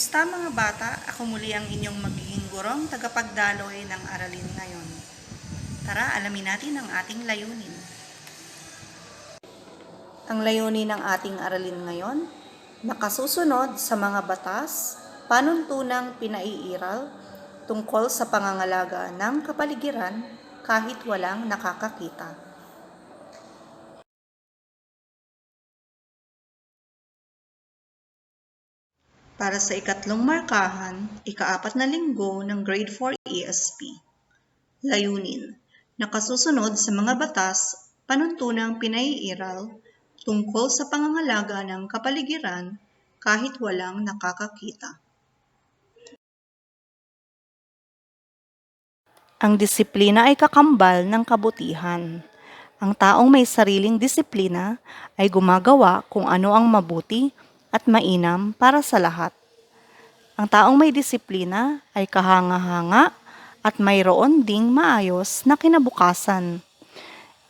Kumusta mga bata? Ako muli ang inyong magiging gurong tagapagdaloy ng aralin ngayon. Tara, alamin natin ang ating layunin. Ang layunin ng ating aralin ngayon, nakasusunod sa mga batas, panuntunang pinaiiral tungkol sa pangangalaga ng kapaligiran kahit walang nakakakita. Para sa ikatlong markahan, ika-4 na linggo ng Grade 4 ESP. Layunin, nakasusunod sa mga batas, panuntunang pinaiiral tungkol sa pangangalaga ng kapaligiran kahit walang nakakakita. Ang disiplina ay kakambal ng kabutihan. Ang taong may sariling disiplina ay gumagawa kung ano ang mabuti at mainam para sa lahat. Ang taong may disiplina ay kahanga-hanga at mayroon ding maayos na kinabukasan.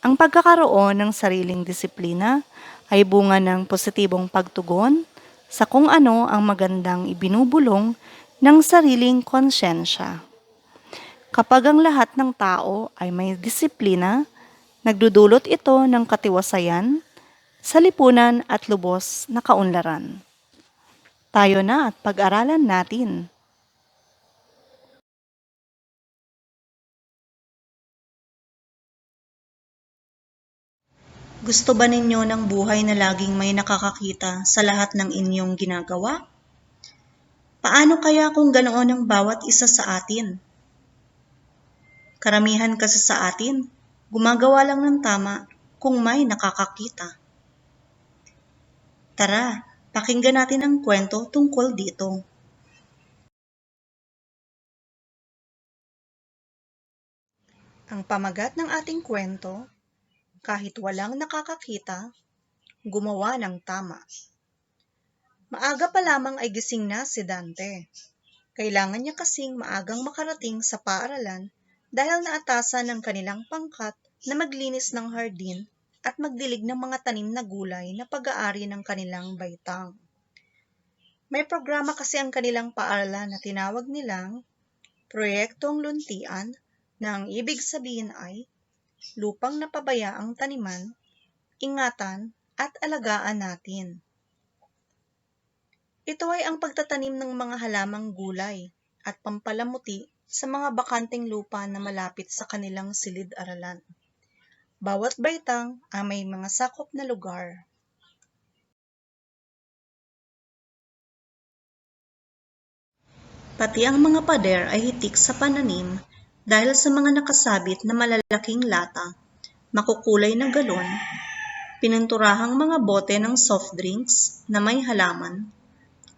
Ang pagkakaroon ng sariling disiplina ay bunga ng positibong pagtugon sa kung ano ang magandang ibinubulong ng sariling konsyensya. Kapag ang lahat ng tao ay may disiplina, nagdudulot ito ng katiwasayan sa lipunan at lubos na kaunlaran. Tayo na at pag-aralan natin. Gusto ba ninyo ng buhay na laging may nakakakita sa lahat ng inyong ginagawa? Paano kaya kung ganoon ang bawat isa sa atin? Karamihan kasi sa atin, gumagawa lang ng tama kung may nakakakita. Tara, pakinggan natin ang kwento tungkol dito. Ang pamagat ng ating kwento, kahit walang nakakakita, gumawa ng tama. Maaga pa lamang ay gising na si Dante. Kailangan niya kasing maagang makarating sa paaralan dahil naatasan ng kanilang pangkat na maglinis ng hardin at magdilig ng mga tanim na gulay na pag-aari ng kanilang baitang. May programa kasi ang kanilang paaralan na tinawag nilang Proyektong Luntian na ang ibig sabihin ay lupang napabayaang taniman, ingatan at alagaan natin. Ito ay ang pagtatanim ng mga halamang gulay at pampalamuti sa mga bakanteng lupa na malapit sa kanilang silid-aralan. Bawat baitang ay may mga sakop na lugar. Pati ang mga pader ay hitik sa pananim dahil sa mga nakasabit na malalaking lata, makukulay na galon, pinunturahang mga bote ng soft drinks na may halaman,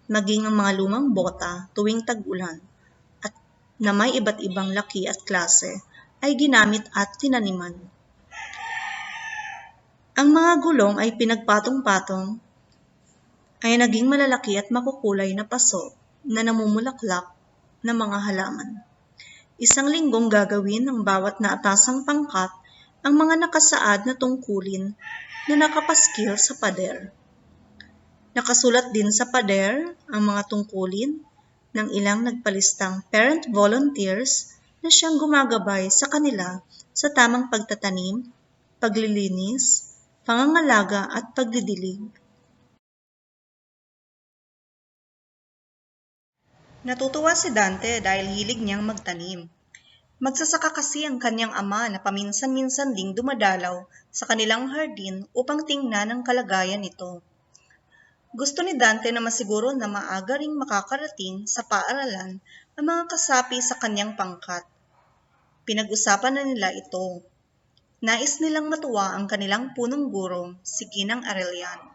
maging ang mga lumang bota tuwing tag-ulan at na may iba't ibang laki at klase ay ginamit at tinaniman. Ang mga gulong ay pinagpatong-patong ay naging malalaki at makukulay na paso na namumulaklak na mga halaman. Isang linggong gagawin ng bawat naatasang pangkat ang mga nakasaad na tungkulin na nakapaskil sa pader. Nakasulat din sa pader ang mga tungkulin ng ilang nagpalistang parent volunteers na siyang gumagabay sa kanila sa tamang pagtatanim, paglilinis, pangangalaga at pagdidilig. Natutuwa si Dante dahil hilig niyang magtanim. Magsasaka kasi ang kanyang ama na paminsan-minsan ding dumadalaw sa kanilang hardin upang tingnan ang kalagayan nito. Gusto ni Dante na masiguro na maaga ring makakarating sa paaralan ang mga kasapi sa kanyang pangkat. Pinag-usapan na nila ito. Nais nilang matuwa ang kanilang punong guro, si Ginang Arellano.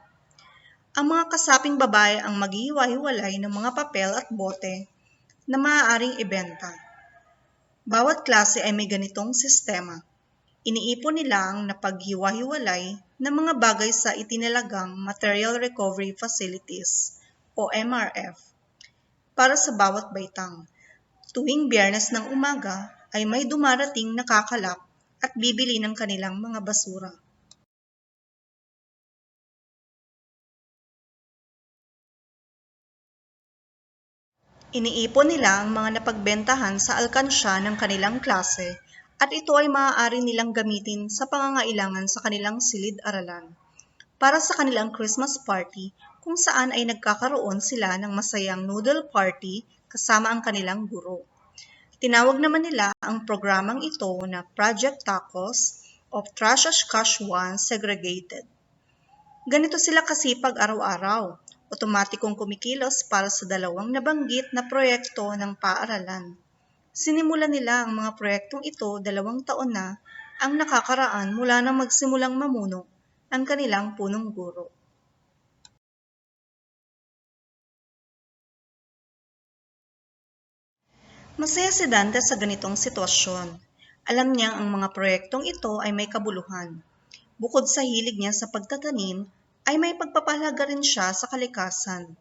Ang mga kasaping babae ang maghihiwa-hiwalay ng mga papel at bote na maaaring ibenta. Bawat klase ay may ganitong sistema. Iniipon nila ang napaghiwa-hiwalay ng mga bagay sa itinalagang Material Recovery Facilities o MRF para sa bawat baitang. Tuwing Biyernes ng umaga ay may dumarating na kakalap at bibili ng kanilang mga basura. Iniipon nila ang mga napagbentahan sa alkansya ng kanilang klase at ito ay maaari nilang gamitin sa pangangailangan sa kanilang silid-aralan. Para sa kanilang Christmas party kung saan ay nagkakaroon sila ng masayang noodle party kasama ang kanilang guro. Tinawag naman nila ang programang ito na Project Tacos of Trash as Cash One Segregated. Ganito sila kasipag araw-araw, otomatikong kumikilos para sa dalawang nabanggit na proyekto ng paaralan. Sinimulan nila ang mga proyektong ito 2 taon na ang nakakaraan mula nang magsimulang mamuno ang kanilang punong guro. Masaya si Dante sa ganitong sitwasyon. Alam niyang ang mga proyektong ito ay may kabuluhan. Bukod sa hilig niya sa pagtatanim, ay may pagpapahalaga rin siya sa kalikasan.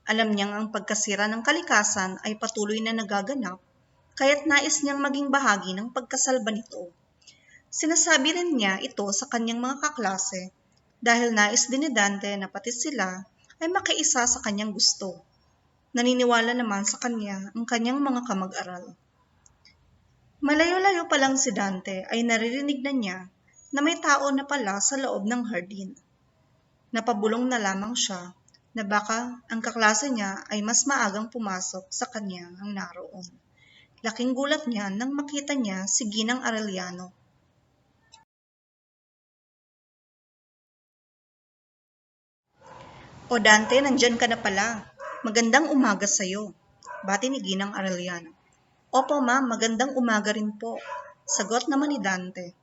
Alam niyang ang pagkasira ng kalikasan ay patuloy na nagaganap, kaya't nais niyang maging bahagi ng pagkasalba nito. Sinasabi rin niya ito sa kanyang mga kaklase dahil nais din ni Dante na pati sila ay makiisa sa kanyang gusto. Naniniwala naman sa kanya ang kanyang mga kamag-aral. Malayo-layo pa lang si Dante ay naririnig na niya na may tao na pala sa loob ng hardin. Napabulong na lamang siya na baka ang kaklase niya ay mas maagang pumasok sa kanya ang naroon. Laking gulat niya nang makita niya si Ginang Arellano. O Dante, nandyan ka na pala. Magandang umaga sa'yo. Bati ni Ginang Arellano. Opo ma'am, magandang umaga rin po. Sagot naman ni Dante.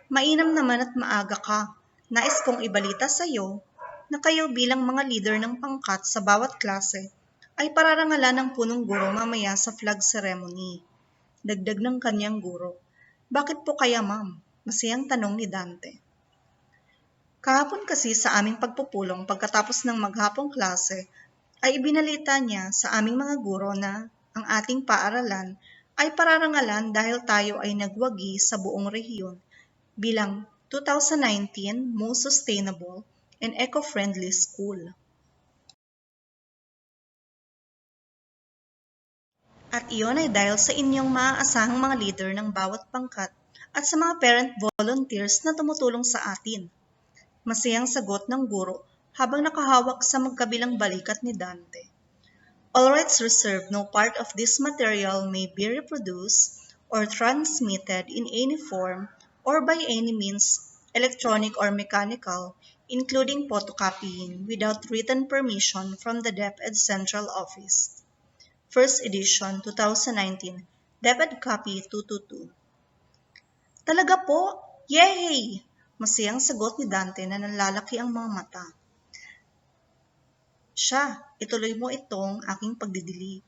Mainam naman at maaga ka. Nais kong ibalita sa'yo na kayo bilang mga leader ng pangkat sa bawat klase ay pararangalan ng punong guro mamaya sa flag ceremony. Dagdag ng kanyang guro. Bakit po kaya ma'am? Masayang tanong ni Dante. Kahapon kasi sa aming pagpupulong pagkatapos ng maghapong klase ay ibinalita niya sa aming mga guro na ang ating paaralan ay pararangalan dahil tayo ay nagwagi sa buong rehiyon bilang 2019 Most Sustainable and Eco-Friendly School. At iyon ay dahil sa inyong maaasahang mga leader ng bawat pangkat at sa mga parent volunteers na tumutulong sa atin. Masayang sagot ng guro habang nakahawak sa magkabilang balikat ni Dante. All rights reserved, no part of this material may be reproduced or transmitted in any form or by any means, electronic or mechanical, including photocopying, without written permission from the DepEd Central Office. First edition, 2019, DepEd Copy 222. Talaga po? Yay! Masayang sagot ni Dante na nalalaki ang mga mata. Siya, ituloy mo itong aking pagdidilig.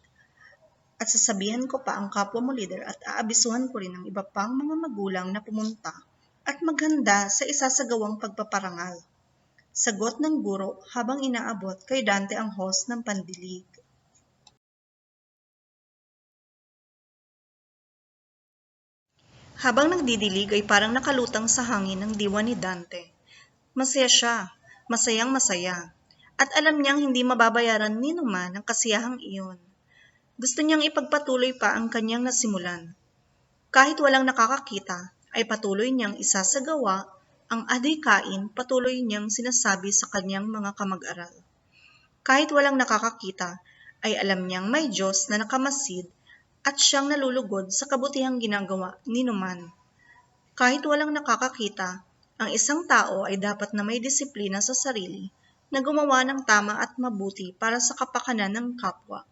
At sasabihan ko pa ang kapwa mo leader at aabisuhan ko rin ang iba pang mga magulang na pumunta at maghanda sa isasagawang pagpaparangal. Sagot ng guro habang inaabot kay Dante ang host ng pandilig. Habang nagdidilig ay parang nakalutang sa hangin ang diwa ni Dante. Masaya siya, masayang masaya, at alam niyang hindi mababayaran ni naman ang kasiyahang iyon. Gusto niyang ipagpatuloy pa ang kanyang nasimulan. Kahit walang nakakakita, ay patuloy niyang isasagawa ang adhikain patuloy niyang sinasabi sa kanyang mga kamag-aral. Kahit walang nakakakita, ay alam niyang may Diyos na nakamasid at siyang nalulugod sa kabutihang ginagawa ni numan. Kahit walang nakakakita, ang isang tao ay dapat na may disiplina sa sarili na gumawa ng tama at mabuti para sa kapakanan ng kapwa,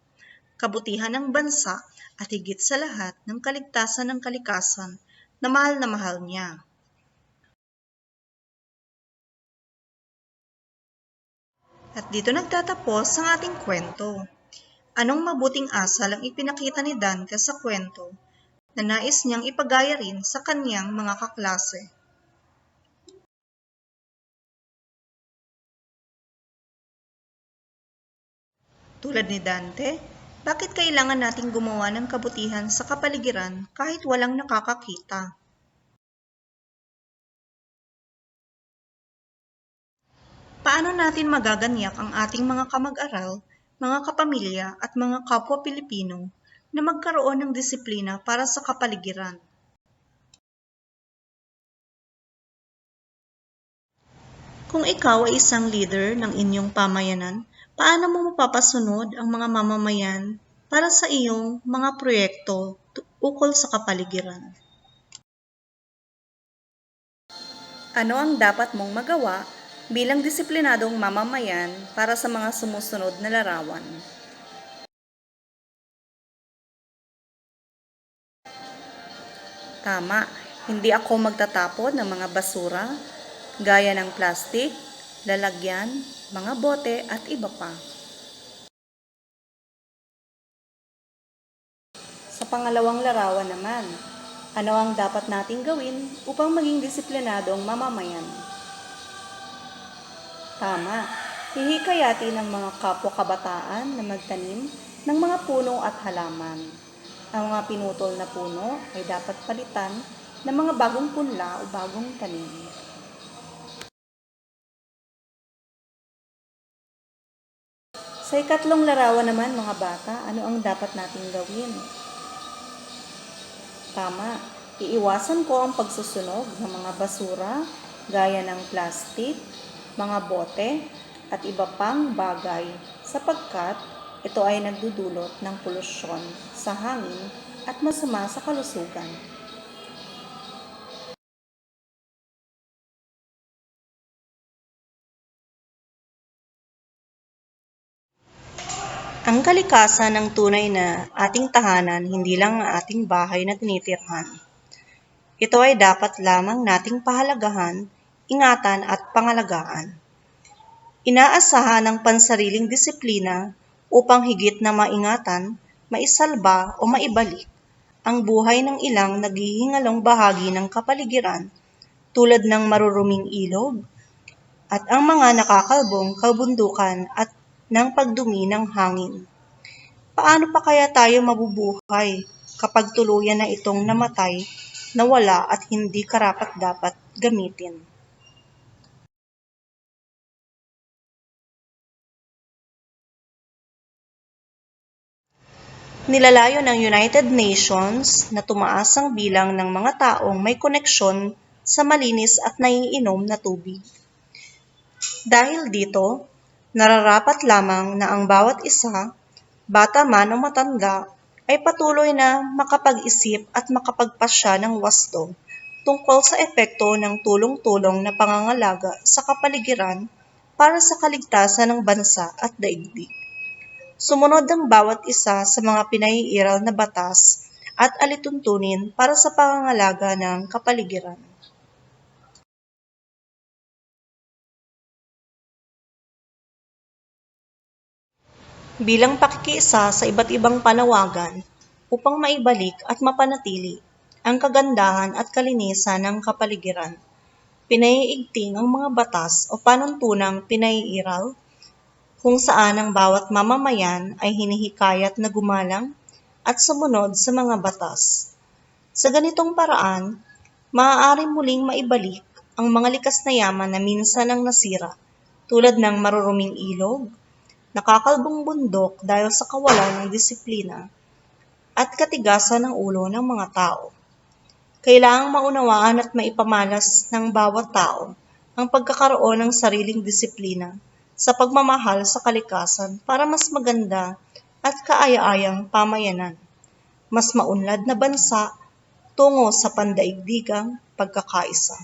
kabutihan ng bansa at higit sa lahat ng kaligtasan ng kalikasan na mahal niya. At dito nagtatapos ang ating kwento. Anong mabuting asal ang ipinakita ni Dante sa kwento na nais niyang ipagaya rin sa kanyang mga kaklase? Tulad ni Dante, bakit kailangan nating gumawa ng kabutihan sa kapaligiran kahit walang nakakakita? Paano natin magaganyak ang ating mga kamag-aral mga kapamilya at mga kapwa Pilipino na magkaroon ng disiplina para sa kapaligiran. Kung ikaw ay isang leader ng inyong pamayanan, paano mo mapapasunod ang mga mamamayan para sa iyong mga proyekto ukol sa kapaligiran? Ano ang dapat mong magawa bilang disiplinadong mamamayan para sa mga sumusunod na larawan? Tama, hindi ako magtatapon ng mga basura, gaya ng plastik, lalagyan, mga bote at iba pa. Sa pangalawang larawan naman, ano ang dapat nating gawin upang maging disiplinadong mamamayan? Tama, hihikayatin ng mga kapwa kabataan na magtanim ng mga puno at halaman. Ang mga pinutol na puno ay dapat palitan ng mga bagong punla o bagong tanim. Sa ikatlong larawan naman mga bata, ano ang dapat nating gawin? Tama, iiwasan ko ang pagsusunog ng mga basura gaya ng plastik, mga bote, at iba pang bagay sapagkat ito ay nagdudulot ng polusyon sa hangin at masama sa kalusugan. Ang kalikasan ng tunay na ating tahanan, hindi lang ang ating bahay na tinitirhan. Ito ay dapat lamang nating pahalagahan, ingatan at pangalagaan. Inaasahan ng pansariling disiplina upang higit na maingatan, maisalba o maibalik ang buhay ng ilang naghihingalong bahagi ng kapaligiran tulad ng maruruming ilog at ang mga nakakalbong kabundukan at ng pagdumi ng hangin. Paano pa kaya tayo mabubuhay kapag tuluyan na itong namatay, nawala at hindi karapat-dapat gamitin? Nilalayo ng United Nations na tumaas ang bilang ng mga taong may koneksyon sa malinis at naiinom na tubig. Dahil dito, nararapat lamang na ang bawat isa, bata man o matanda, ay patuloy na makapag-isip at makapagpasya ng wasto tungkol sa epekto ng tulong-tulong na pangangalaga sa kapaligiran para sa kaligtasan ng bansa at daigdig. Sumunod ang bawat isa sa mga pinaiiral na batas at alituntunin para sa pangangalaga ng kapaligiran. Bilang pakikiisa sa iba't ibang panawagan upang maibalik at mapanatili ang kagandahan at kalinisan ng kapaligiran, pinaiigting ang mga batas o panuntunang pinaiiral kung saan ang bawat mamamayan ay hinihikayat na gumalang at sumunod sa mga batas. Sa ganitong paraan, maaari muling maibalik ang mga likas na yaman na minsan ang nasira, tulad ng maruruming ilog, nakakalbong bundok dahil sa kawalan ng disiplina, at katigasan ng ulo ng mga tao. Kailangang maunawaan at maipamalas ng bawat tao ang pagkakaroon ng sariling disiplina sa pagmamahal sa kalikasan para mas maganda at kaaya-ayang pamayanan, mas maunlad na bansa tungo sa pandaigdigang pagkakaisa.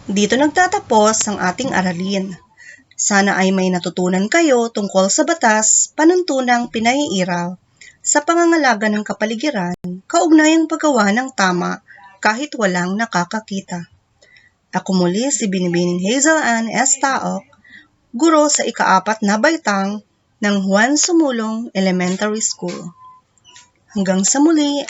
Dito nagtatapos ang ating aralin. Sana ay may natutunan kayo tungkol sa batas, panuntunang pinaiiral, sa pangangalaga ng kapaligiran, kaugnayang paggawa ng tama kahit walang nakakakita. Ako muli si Binibining Hazel Ann S. Taok, guro sa ika-4 na baitang ng Juan Sumulong Elementary School. Hanggang sa muli,